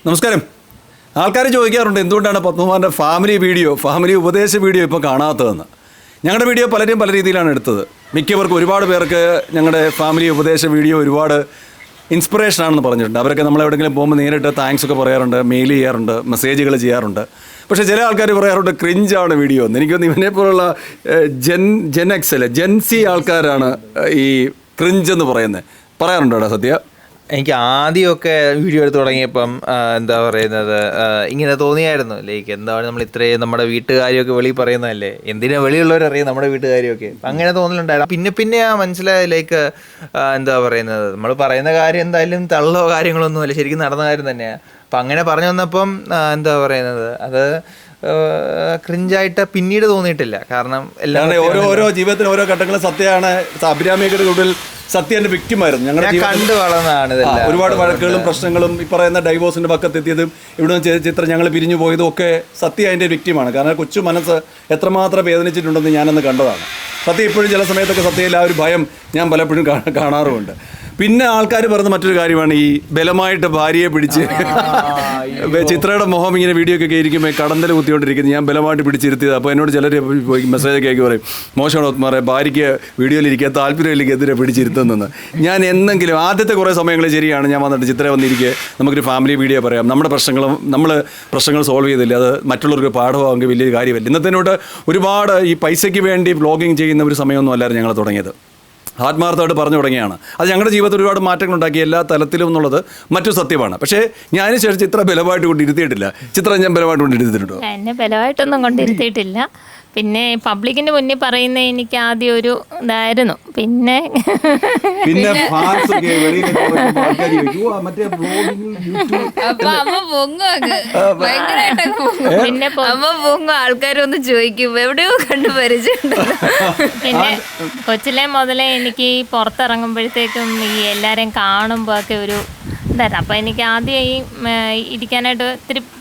നമസ്കാരം. ആൾക്കാർ ചോദിക്കാറുണ്ട് എന്തുകൊണ്ടാണ് പത്മകുമാറിൻ്റെ ഫാമിലി ഉപദേശ വീഡിയോ ഇപ്പോൾ കാണാത്തതെന്ന്. ഞങ്ങളുടെ വീഡിയോ പലരും പല രീതിയിലാണ് എടുത്തത്. മിക്കവർക്കും ഒരുപാട് പേർക്ക് ഞങ്ങളുടെ ഫാമിലി ഉപദേശ വീഡിയോ ഒരുപാട് ഇൻസ്പിറേഷനാണെന്ന് പറഞ്ഞിട്ടുണ്ട്. അവരൊക്കെ നമ്മളെവിടെയെങ്കിലും പോകുമ്പോൾ നേരിട്ട് താങ്ക്സ് ഒക്കെ പറയാറുണ്ട്, മെയിൽ ചെയ്യാറുണ്ട്, മെസ്സേജുകൾ ചെയ്യാറുണ്ട്. പക്ഷേ ചില ആൾക്കാർ പറയാറുണ്ട് ക്രിഞ്ചാണ് വീഡിയോ എന്ന്. എനിക്കൊന്ന് ഇവനെപ്പോലുള്ള ജെൻസി ആൾക്കാരാണ് ഈ ക്രിഞ്ച് എന്ന് പറയാറുണ്ടോ സത്യ? എനിക്ക് ആദ്യമൊക്കെ വീഡിയോ എടുത്ത് തുടങ്ങിയപ്പം എന്താ പറയുന്നത് ഇങ്ങനെ തോന്നിയായിരുന്നു. ലൈക്ക് എന്താണ് നമ്മൾ ഇത്രയും നമ്മുടെ വീട്ടുകാരിയൊക്കെ വെളി പറയുന്നതല്ലേ, എന്തിനാ വെളിയുള്ളവരറിയാം നമ്മുടെ വീട്ടുകാരിയൊക്കെ, അങ്ങനെ തോന്നലുണ്ടായിരുന്നു. പിന്നെ മനസ്സിലായ ലൈക്ക് എന്താ പറയുന്നത് നമ്മൾ പറയുന്ന കാര്യം എന്തായാലും തള്ളോ കാര്യങ്ങളൊന്നും അല്ല, ശരിക്കും നടന്ന കാര്യം തന്നെയാണ്. അപ്പം അങ്ങനെ പറഞ്ഞു വന്നപ്പം എന്താ പറയുന്നത് അത് ക്രിഞ്ചായിട്ട് പിന്നീട് തോന്നിയിട്ടില്ല. കാരണം എല്ലാം ഓരോ ജീവിതത്തിന് ഓരോ ഘട്ടങ്ങളും സത്യമാണ്. അഭിരാമിയുടെ കൂടുതൽ സത്യന്റെ വിക്ടിമായിരുന്നു. ഞങ്ങളുടെ കണ്ടു വളർന്നതാണ് ഒരുപാട് വഴക്കുകളും പ്രശ്നങ്ങളും ഈ പറയുന്ന ഡൈവോഴ്സിന്റെ പക്കത്തെത്തിയതും ഇവിടുന്ന് ചിത്രം ഞങ്ങൾ പിരിഞ്ഞു പോയതും ഒക്കെ സത്യ അതിന്റെ വിക്ടിമാണ്. കാരണം കൊച്ചു മനസ്സ് എത്രമാത്രം വേദനിച്ചിട്ടുണ്ടെന്ന് ഞാനന്ന് കണ്ടതാണ്. സത്യം ഇപ്പോഴും ചില സമയത്തൊക്കെ സത്യയിൽ ആ ഒരു ഭയം ഞാൻ പലപ്പോഴും കാണാറുമുണ്ട്. പിന്നെ ആൾക്കാർ പറയുന്ന മറ്റൊരു കാര്യമാണ് ഈ ബലമായിട്ട് ഭാര്യയെ പിടിച്ച് ചിത്രയുടെ മുഖം ഇങ്ങനെ വീഡിയോ ഒക്കെ ഇരിക്കുമ്പോൾ കടന്തൽ കുത്തിക്കൊണ്ടിരിക്കുന്നത് ഞാൻ ബലമായിട്ട് പിടിച്ചിരുത്തിയത്. അപ്പോൾ എന്നോട് ചിലർ മെസ്സേജൊക്കെ ആക്കി പറയും മോശമാണ് ഒത്തുമാറെ ഭാര്യയ്ക്ക് വീഡിയോയിലിരിക്കുക താല്പര്യമില്ലെങ്കിൽ എതിരെ പിടിച്ചിരുത്തുന്നെന്ന്. ഞാൻ എന്തെങ്കിലും ആദ്യത്തെ കുറേ സമയങ്ങളിൽ ശരിയാണ് ഞാൻ വന്നിട്ട് ചിത്ര വന്നിരിക്കുക നമുക്കൊരു ഫാമിലി വീഡിയോ പറയാം, നമ്മുടെ പ്രശ്നങ്ങൾ സോൾവ് ചെയ്തില്ല, അത് മറ്റുള്ളവർക്ക് പാഠമാണെങ്കിൽ വലിയൊരു കാര്യമല്ല. ഇന്നത്തേനോട്ട് ഒരുപാട് ഈ പൈസയ്ക്ക് വേണ്ടി വ്ളോഗിങ് ചെയ്യുന്ന ഒരു സമയമൊന്നും അല്ലായിരുന്നു ഞങ്ങൾ തുടങ്ങിയത്. ആത്മാർത്ഥമായിട്ട് പറഞ്ഞു തുടങ്ങിയാണ്. അത് ഞങ്ങളുടെ ജീവിതത്തിൽ ഒരുപാട് മാറ്റങ്ങളുണ്ടാക്കി എല്ലാ തലത്തിലും എന്നുള്ളത് മറ്റു സത്യമാണ്. പക്ഷേ ഞാൻ ശേഷം ചിത്ര ബലമായിട്ട് കൊണ്ടിരുത്തിയിട്ടില്ല. ചിത്രം ഞാൻ ബലമായിട്ട് കൊണ്ടിരുത്തിയിട്ടുണ്ടോ? എന്നെ ബലമായിട്ടൊന്നും കൊണ്ടിരുത്തിയിട്ടില്ല. പിന്നെ പബ്ലിക്കിന്റെ മുന്നിൽ പറയുന്ന എനിക്ക് ആദ്യം ഒരു ഇതായിരുന്നു. പിന്നെ ആൾക്കാരൊന്ന് ചോദിക്കും എവിടെയോ കണ്ടു പരിചയമുണ്ട്. പിന്നെ കൊച്ചിലെ മുതലേ എനിക്ക് പുറത്തിറങ്ങുമ്പോഴത്തേക്കും ഈ എല്ലാരെയും കാണുമ്പോ ഒക്കെ ഒരു ഇതായിരുന്നു. അപ്പൊ എനിക്ക് ആദ്യം ഈ ഇരിക്കാനായിട്ട്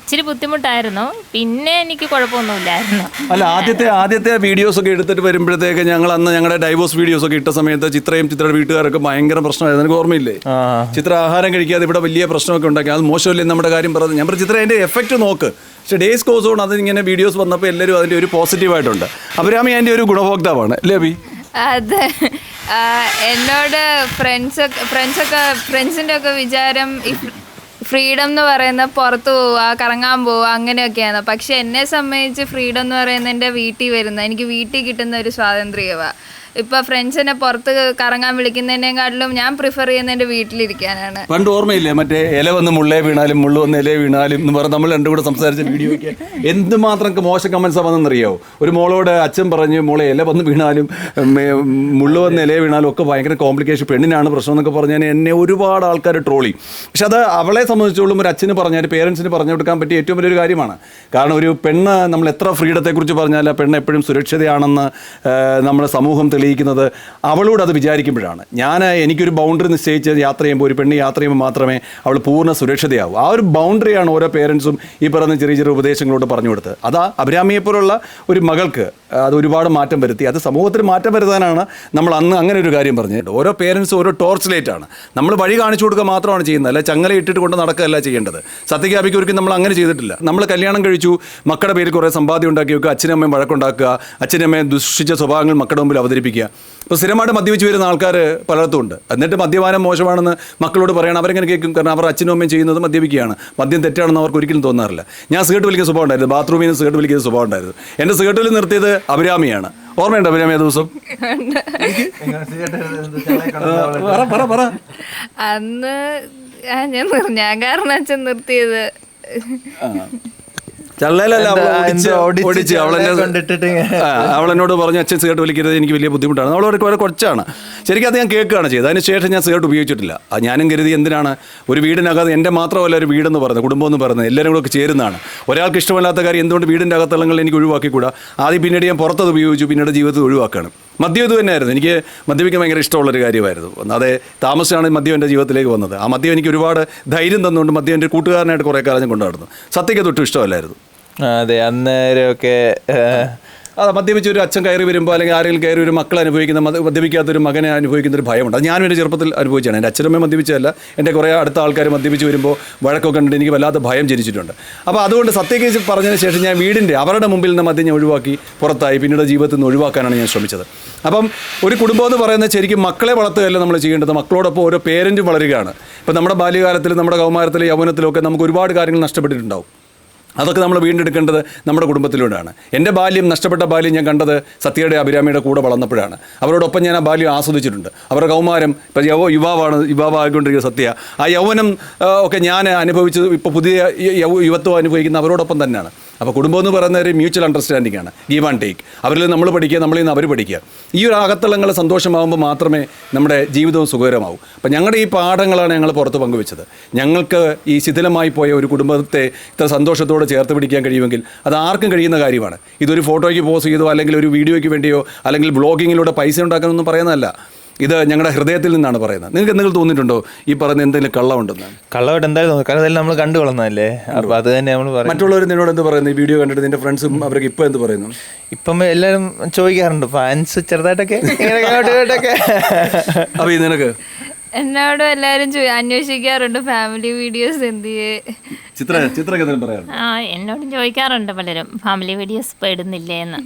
ഇച്ചിരി ബുദ്ധിമുട്ടായിരുന്നു. പിന്നെ എനിക്ക് കുഴപ്പമൊന്നുമില്ലായിരുന്നു. അല്ല ആദ്യത്തെ വീഡിയോസ് ഒക്കെ എടുത്തിട്ട് വരുമ്പോഴത്തേക്ക് ഞങ്ങൾ അന്ന് ഞങ്ങളുടെ ഡൈവോഴ്സ് വീഡിയോസ് ഒക്കെ ഇട്ട സമയത്ത് ചിത്രയുടെ വീട്ടുകാരൊക്കെ ഭയങ്കര പ്രശ്നമായിരുന്നു. എനിക്ക് ഓർമ്മയില്ലേ? ചിത്ര ആഹാരം കഴിക്കാതെ ഇവിടെ വലിയ പ്രശ്നമൊക്കെ ഉണ്ടാക്കി. അത് മോശമല്ലേ നമ്മുടെ കാര്യം പറഞ്ഞു. ഞാൻ പറഞ്ഞു ചിത്ര അതിന്റെ എഫക്റ്റ് നോക്ക്. പക്ഷേ ഡേയ്സ് കോഴ്സ് കൊണ്ട് അതിങ്ങനെ വീഡിയോസ് വന്നപ്പോൾ എല്ലാവരും അതിൻ്റെ ഒരു പോസിറ്റീവായിട്ടുണ്ട്. അഭിരാമി അതിൻ്റെ ഒരു ഗുണഭോക്താവാണ് അല്ലേ അഭി? അതെ, എന്നോട് ഫ്രണ്ട്സിൻ്റെ ഒക്കെ വിചാരം ഫ്രീഡം എന്ന് പറയുന്ന പുറത്ത് പോവുക, കറങ്ങാൻ പോവുക അങ്ങനെയൊക്കെയാണ്. പക്ഷെ എന്നെ സംബന്ധിച്ച് ഫ്രീഡം എന്ന് പറയുന്നത് എൻ്റെ വീട്ടിൽ വരുന്ന, എനിക്ക് വീട്ടിൽ കിട്ടുന്ന ഒരു സ്വാതന്ത്ര്യമാണ്. ഇപ്പൊ ഫ്രണ്ട്സിനെ പുറത്ത് കറങ്ങാൻ വിളിക്കുന്നതിനെക്കാട്ടിലും ഞാൻ പ്രിഫർ ചെയ്യുന്ന എൻ്റെ വീട്ടിലിരിക്കാനാണ്. പണ്ട് ഓർമ്മയില്ലേ മറ്റേ ഇല വന്ന് മുള്ളേ വീണാലും മുള്ളു വന്ന് ഇല വീണാലും എന്ന് പറഞ്ഞ് നമ്മൾ രണ്ടും കൂടെ സംസാരിച്ച വീഡിയോയ്ക്ക് എന്തുമാത്രം മോശം കമൻസാ വന്നെന്നറിയാവോ? ഒരു മോളോട് അച്ഛൻ പറഞ്ഞു മോളെ ഇല വന്ന് വീണാലും മുള്ളു വന്ന് ഇല വീണാലും ഒക്കെ ഭയങ്കര കോംപ്ലിക്കേഷൻ, പെണ്ണിനാണ് പ്രശ്നം എന്നൊക്കെ പറഞ്ഞാൽ എന്നെ ഒരുപാട് ആൾക്കാർ ട്രോളി. പക്ഷെ അത് അവളെ സംബന്ധിച്ചോളം ഒരു അച്ഛന് പറഞ്ഞാൽ പേരൻസിന് പറഞ്ഞു കൊടുക്കാൻ പറ്റിയ ഏറ്റവും വലിയൊരു കാര്യമാണ്. കാരണം ഒരു പെണ്ണ് നമ്മൾ എത്ര ഫ്രീഡത്തെക്കുറിച്ച് പറഞ്ഞാൽ ആ പെണ്ണ് എപ്പോഴും സുരക്ഷിതയാണെന്ന് നമ്മുടെ സമൂഹം തെളിയിക്കുന്നത് അവളോട് അത് വിചാരിക്കുമ്പോഴാണ്. എനിക്കൊരു ബൗണ്ടറി നിശ്ചയിച്ച് യാത്ര ചെയ്യുമ്പോൾ ഒരു പെണ്ണ് യാത്ര ചെയ്യുമ്പോൾ മാത്രമേ അവൾ പൂർണ്ണ സുരക്ഷിതയാവൂ. ആ ഒരു ബൗണ്ടറിയാണ് ഓരോ പേരൻസും ഈ പറയുന്ന ചെറിയ ചെറിയ ഉപദേശങ്ങളോട് പറഞ്ഞു കൊടുത്തത്. അതാ അഭിരാമിയെപ്പോലുള്ള ഒരു മകൾക്ക് അത് ഒരുപാട് മാറ്റം വരുത്തി. അത് സമൂഹത്തിൽ മാറ്റം വരുത്താനാണ് നമ്മൾ അന്ന് അങ്ങനെ ഒരു കാര്യം പറഞ്ഞത്. ഓരോ പേരൻസും ഓരോ ടോർച്ച് ലൈറ്റാണ്. നമ്മൾ വഴി കാണിച്ചു കൊടുക്കുക മാത്രമാണ് ചെയ്യുന്നത്, അല്ല ചങ്ങല ഇട്ടിട്ട് കൊണ്ട് നടക്കുകയല്ല ചെയ്യേണ്ടത്. സത്യകാപിക്ക് ഒരിക്കലും നമ്മൾ അങ്ങനെ ചെയ്തിട്ടില്ല. നമ്മൾ കല്യാണം കഴിച്ചു, മക്കളുടെ പേരിൽ കുറേ സമ്പാദ്യം ഉണ്ടാക്കി വെക്കുക, അച്ഛനും അമ്മയും വഴക്കുണ്ടാക്കുക, അച്ഛനും അമ്മയും ദുഷിച്ച സ്വഭാവങ്ങൾ മക്കളുടെ മുമ്പിൽ അവതരിപ്പിക്കുക. ഇപ്പോൾ സ്ഥിരമായിട്ട് മദ്യപിച്ച് വരുന്ന ആൾക്കാർ പലർത്തും ഉണ്ട്. എന്നിട്ട് മദ്യപാനം മോശമാണെന്ന് മക്കളോട് പറയണം. അവരെങ്ങനെ കേൾക്കും? കാരണം അവർ അച്ഛനും അമ്മയും ചെയ്യുന്നത് മദ്യപിക്കുകയാണ്. മദ്യം തെറ്റാണെന്ന് അവർക്ക് ഒരിക്കലും തോന്നാറില്ല. ഞാൻ സിഗരറ്റ് വലിക്കുന്ന സ്വഭാവം ഉണ്ടായിരുന്നു, ബാത്റൂമിൽ നിന്ന് സിഗരറ്റ് വലിക്കുന്ന സ്വഭാവം ഉണ്ടായിരുന്നു. എൻ്റെ സിഗരറ്റിൽ നിർത്തിയത് അഭിരാമിയാണ്. ഓർമ്മയുണ്ടോ അഭിരാമി ആ ദിവസം? അന്ന് ഞാൻ കാരണം അച്ഛൻ നിർത്തിയത് ചള്ളയിലല്ല, അവളെന്നോട് പറഞ്ഞു അച്ഛൻ സിഗരറ്റ് വലിക്കരുത്, എനിക്ക് വലിയ ബുദ്ധിമുട്ടാണ്. അവളൊരു കുറെ കൊച്ചാണ്. ശരിക്കും അത് ഞാൻ കേൾക്കുകയാണ് ചെയ്തത്. അതിന് ശേഷം ഞാൻ സിഗരറ്റ് ഉപയോഗിച്ചിട്ടില്ല. ഞാനും കരുതി എന്തിനാണ് ഒരു വീടിനകത്ത് എൻ്റെ മാത്രമല്ല ഒരു വീടെന്ന് പറയുന്നത്, കുടുംബം എന്ന് പറയുന്നത് എല്ലാവരും കൂടെ ചേരുന്നതാണ്. ഒരാൾക്ക് ഇഷ്ടമല്ലാത്ത കാര്യം എന്തുകൊണ്ട് വീടിൻ്റെ അകത്തളങ്ങളിൽ എനിക്ക് ഒഴിവാക്കിക്കൂടാ? ആദ്യം പിന്നീട് ഞാൻ പുറത്തത് ഉപയോഗിച്ചു, പിന്നീട് ജീവിതത്തിൽ ഒഴിവാക്കുകയാണ്. മദ്യം ഇത് തന്നെയായിരുന്നു. എനിക്ക് മദ്യപിക്കാൻ ഭയങ്കര ഇഷ്ടമുള്ളൊരു കാര്യമായിരുന്നു. അതെ, താമസിച്ചാണ് മദ്യം എൻ്റെ ജീവിതത്തിലേക്ക് വന്നത്. ആ മദ്യം എനിക്ക് ഒരുപാട് ധൈര്യം തന്നുകൊണ്ട് മദ്യം എൻ്റെ കൂട്ടുകാരനായിട്ട് കുറേ കാലം കൊണ്ടു നടന്നു. സത്യയ്ക്ക് തൊട്ടും ഇഷ്ടമല്ലായിരുന്നു. അതെ, അന്നേരമൊക്കെ മദ്യപിച്ച ഒരു അച്ഛൻ കയറി വരുമ്പോൾ അല്ലെങ്കിൽ ആരെങ്കിലും കയറി ഒരു മക്കൾ അനുഭവിക്കുന്ന മദ്യപിക്കാത്തൊരു മകനെ അനുഭവിക്കുന്ന ഒരു ഭയമുണ്ട്. അത് ഞാനും എൻ്റെ ചെറുപ്പത്തിൽ അനുഭവിച്ചാണ്. എൻ്റെ അച്ഛനമ്മ മദ്യപിച്ചതല്ല, എൻ്റെ കുറേ അടുത്ത ആൾക്കാർ മദ്യപിച്ച് വരുമ്പോൾ വഴക്കൊക്കെ കണ്ടിട്ട് എനിക്ക് വല്ലാത്ത ഭയം ജനിച്ചിട്ടുണ്ട്. അപ്പോൾ അതുകൊണ്ട് സത്യക്കേസ് പറഞ്ഞതിന് ശേഷം ഞാൻ വീടിൻ്റെ അവരുടെ മുമ്പിൽ നിന്ന് മദ്യം ഞാൻ ഒഴിവാക്കി പുറത്തായി പിന്നീട് ജീവിതത്തിൽ നിന്ന് ഒഴിവാക്കാനാണ് ഞാൻ ശ്രമിച്ചത്. അപ്പം ഒരു കുടുംബം എന്ന് പറയുന്നത് ശരിക്കും മക്കളെ വളർത്തുകയല്ല നമ്മൾ ചെയ്യേണ്ടത്, മക്കളോടൊപ്പം ഓരോ പേരൻറ്റും വളരുകയാണ്. ഇപ്പം നമ്മുടെ ബാല്യകാലത്തിൽ നമ്മുടെ കൗമാരത്തിൽ യൗവനത്തിലൊക്കെ നമുക്ക് ഒരുപാട് കാര്യങ്ങൾ നഷ്ടപ്പെട്ടിട്ടുണ്ടാവും. അതൊക്കെ നമ്മൾ വീണ്ടെടുക്കേണ്ടത് നമ്മുടെ കുടുംബത്തിലൂടെയാണ്. എൻ്റെ ബാല്യം, നഷ്ടപ്പെട്ട ബാല്യം ഞാൻ കണ്ടത് സത്യയുടെ അഭിരാമിയുടെ കൂടെ വളർന്നപ്പോഴാണ്. അവരോടൊപ്പം ഞാൻ ആ ബാല്യം ആസ്വദിച്ചിട്ടുണ്ട്. അവരുടെ കൗമാരം ഇപ്പോൾ യുവാവായിക്കൊണ്ടിരിക്കുന്ന സത്യ, ആ യൗവനം ഒക്കെ ഞാൻ അനുഭവിച്ചത് ഇപ്പോൾ പുതിയ യുവത്വം അനുഭവിക്കുന്ന അവരോടൊപ്പം തന്നെയാണ്. അപ്പോൾ കുടുംബം എന്ന് പറയുന്ന ഒരു മ്യൂച്വൽ അണ്ടർസ്റ്റാൻഡിംഗ് ആണ്, ഗീവ് ആൻഡ് ടേക്ക്. അവരിൽ നമ്മൾ പഠിക്കുക, നമ്മളിൽ നിന്ന് അവർ പഠിക്കുക. ഈ ഒരു അകത്തളങ്ങൾ സന്തോഷമാകുമ്പോൾ മാത്രമേ നമ്മുടെ ജീവിതവും സുഖകരമാവും. അപ്പം ഞങ്ങളുടെ ഈ പാഠങ്ങളാണ് ഞങ്ങൾ പുറത്ത് പങ്കുവെച്ചത്. ഞങ്ങൾക്ക് ഈ ശിഥിലമായി പോയ ഒരു കുടുംബത്തെ ഇത്ര സന്തോഷത്തോടെ ചേർത്ത് പിടിക്കാൻ കഴിയുമെങ്കിൽ അത് ആർക്കും കഴിയുന്ന കാര്യമാണ്. ഇതൊരു ഫോട്ടോയ്ക്ക് പോസ്റ്റ് ചെയ്തോ അല്ലെങ്കിൽ ഒരു വീഡിയോയ്ക്ക് വേണ്ടിയോ അല്ലെങ്കിൽ ബ്ലോഗിങ്ങിലൂടെ പൈസ ഉണ്ടാക്കാനൊന്നും പറയുന്നതല്ല. ഇത് ഞങ്ങളുടെ ഹൃദയത്തിൽ നിന്നാണ് പറയുന്നത്. നിങ്ങൾക്ക് എന്തെങ്കിലും തോന്നിയിട്ടുണ്ടോ ഈ പറയുന്ന എന്തെങ്കിലും കള്ളമുണ്ടെന്ന്? കള്ളമായിട്ട് എന്തായാലും തോന്നുന്നു, കാരണം ഇതെല്ലാം നമ്മൾ കണ്ടു വളർന്നതല്ലേ. അപ്പോൾ അത് തന്നെ നമ്മൾ പറയും. മറ്റുള്ളവർ നിന്നോട് എന്ത് പറയുന്നു? ഈ വീഡിയോ കണ്ടിട്ട് നിന്റെ ഫ്രണ്ട്സും അവർക്ക് ഇപ്പോൾ എന്ത് പറയുന്നു? ഇപ്പം എല്ലാവരും ചോദിക്കാറുണ്ട്, ഫാൻസ് ചെറുതായിട്ടൊക്കെ അപ്പോൾ ഈ നിനക്ക് എന്നോട് എല്ലാവരും അന്വേഷിക്കാറുണ്ട് ഫാമിലി വീഡിയോസ് എന്ത് ചിത്രക്ക് എന്തെങ്കിലും പറയാറുണ്ട്? എന്നോടും ചോദിക്കാറുണ്ട് പലരും, ഫാമിലി വീഡിയോസ് ഇപ്പോൾ ഇടുന്നില്ലേന്ന്.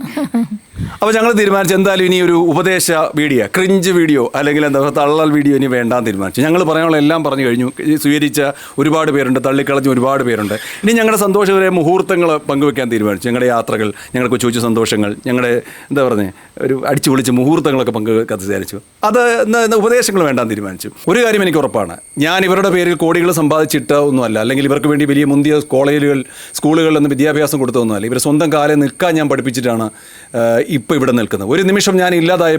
അപ്പോൾ ഞങ്ങൾ തീരുമാനിച്ചു എന്തായാലും ഇനി ഒരു ഉപദേശ വീഡിയോ, ക്രിഞ്ച് വീഡിയോ അല്ലെങ്കിൽ എന്താ തള്ളൽ വീഡിയോ ഇനി വേണ്ടാന്ന് തീരുമാനിച്ചു. ഞങ്ങൾ പറയാനുള്ള എല്ലാം പറഞ്ഞു കഴിഞ്ഞു. സ്വീകരിച്ച ഒരുപാട് പേരുണ്ട്, തള്ളിക്കളഞ്ഞ ഒരുപാട് പേരുണ്ട്. ഇനി ഞങ്ങളുടെ സന്തോഷകരമായ മുഹൂർത്തങ്ങൾ പങ്കുവെക്കാൻ തീരുമാനിച്ചു. ഞങ്ങളുടെ യാത്രകൾ, ഞങ്ങളുടെ കൊച്ചു കൊച്ചു സന്തോഷങ്ങൾ, ഞങ്ങളുടെ എന്താ പറയുന്നത് ഒരു അടിച്ചു പൊളിച്ച മുഹൂർത്തങ്ങളൊക്കെ പങ്കുവെക്കാൻ വിചാരിച്ചു. അത് ഉപദേശങ്ങൾ വേണ്ടാന്ന് തീരുമാനിച്ചു. ഒരു കാര്യം എനിക്ക് ഉറപ്പാണ്, ഞാൻ ഇവരുടെ പേരിൽ കോടികൾ സമ്പാദിച്ചിട്ട് ഒന്നുമല്ല, അല്ലെങ്കിൽ ഇവർക്ക് വേണ്ടി വലിയ മുന്തിയ കോളേജുകൾ സ്കൂളുകളിലൊന്നും വിദ്യാഭ്യാസം കൊടുത്തൊന്നുമല്ല. ഇവർ സ്വന്തം കാലം നിൽക്കാൻ ഞാൻ പഠിപ്പിച്ചിട്ടാണ് ഇപ്പോൾ ഇവിടെ നിൽക്കുന്നത്. ഒരു നിമിഷം ഞാൻ ഇല്ലാതായി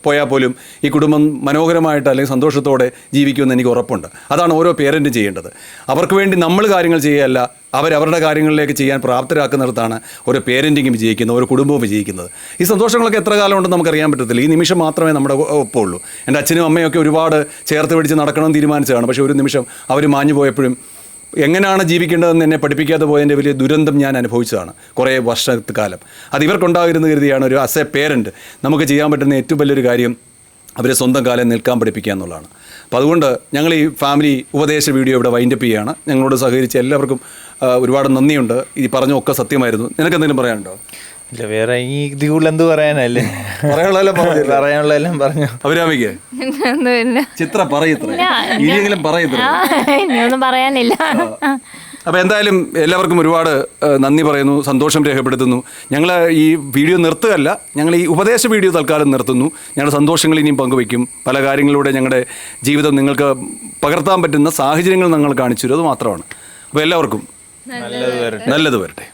പോയാൽ പോലും ഈ കുടുംബം മനോഹരമായിട്ട് അല്ലെങ്കിൽ സന്തോഷത്തോടെ ജീവിക്കുമെന്ന് എനിക്ക് ഉറപ്പുണ്ട്. അതാണ് ഓരോ പേരൻറ്റും ചെയ്യേണ്ടത്. അവർക്ക് വേണ്ടി നമ്മൾ കാര്യങ്ങൾ ചെയ്യുകയല്ല, അവരവരുടെ കാര്യങ്ങളിലേക്ക് ചെയ്യാൻ പ്രാപ്തരാക്കുന്നിടത്താണ് ഓരോ പേരൻറ്റിങ്ങും വിജയിക്കുന്നത്, ഓരോ കുടുംബവും വിജയിക്കുന്നത്. ഈ സന്തോഷങ്ങളൊക്കെ എത്ര കാലം ഉണ്ടെന്ന് നമുക്കറിയാൻ പറ്റത്തില്ല. ഈ നിമിഷം മാത്രമേ നമ്മുടെ ഒപ്പമുള്ളൂ. എൻ്റെ അച്ഛനും അമ്മയൊക്കെ ഒരുപാട് ചേർത്ത് പിടിച്ച് നടക്കണമെന്ന് തീരുമാനിച്ചതാണ്. പക്ഷേ ഒരു നിമിഷം അവർ മാഞ്ഞു പോയപ്പോഴും എങ്ങനെയാണ് ജീവിക്കേണ്ടതെന്ന് എന്നെ പഠിപ്പിക്കാതെ പോയതിൻ്റെ വലിയ ദുരന്തം ഞാൻ അനുഭവിച്ചതാണ് കുറേ വർഷക്കാലം. അത് ഇവർക്കുണ്ടാകുന്ന കരുതിയാണ് ഒരു ആസ് എ പേരൻറ്റ് നമുക്ക് ചെയ്യാൻ പറ്റുന്ന ഏറ്റവും വലിയൊരു കാര്യം അവരെ സ്വന്തം കാലം നിൽക്കാൻ പഠിപ്പിക്കുക എന്നുള്ളതാണ്. അപ്പോൾ അതുകൊണ്ട് ഞങ്ങൾ ഈ ഫാമിലി ഉപദേശ വീഡിയോ ഇവിടെ വൈൻഡപ്പ് ചെയ്യുകയാണ്. ഞങ്ങളോട് സഹകരിച്ച എല്ലാവർക്കും ഒരുപാട് നന്ദിയുണ്ട്. ഈ പറഞ്ഞൊക്കെ സത്യമായിരുന്നു. നിനക്ക് എന്തെങ്കിലും പറയാനുണ്ടോ? ഇല്ല, വേറെ ഈ ഇത് കൂടുതൽ എന്ത് പറയാനല്ലേ, പറയാനുള്ളതെല്ലാം പറഞ്ഞു. അഭിരാമിക്ക് ചിത്ര ഇനിയെങ്കിലും ഇനിയൊന്നും പറയാനില്ല. അപ്പോൾ എന്തായാലും എല്ലാവർക്കും ഒരുപാട് നന്ദി പറയുന്നു, സന്തോഷം രേഖപ്പെടുത്തുന്നു. ഞങ്ങൾ ഈ വീഡിയോ നിർത്തുകയല്ല, ഞങ്ങൾ ഈ ഉപദേശ വീഡിയോ തൽക്കാലം നിർത്തുന്നു. ഞങ്ങളുടെ സന്തോഷങ്ങൾ ഇനിയും പങ്കുവയ്ക്കും. പല കാര്യങ്ങളിലൂടെ ഞങ്ങളുടെ ജീവിതം നിങ്ങൾക്ക് പകർത്താൻ പറ്റുന്ന സാഹചര്യങ്ങൾ ഞങ്ങൾ കാണിച്ചു തരും, അത് മാത്രമാണ്. അപ്പോൾ എല്ലാവർക്കും നല്ലത് വരട്ടെ.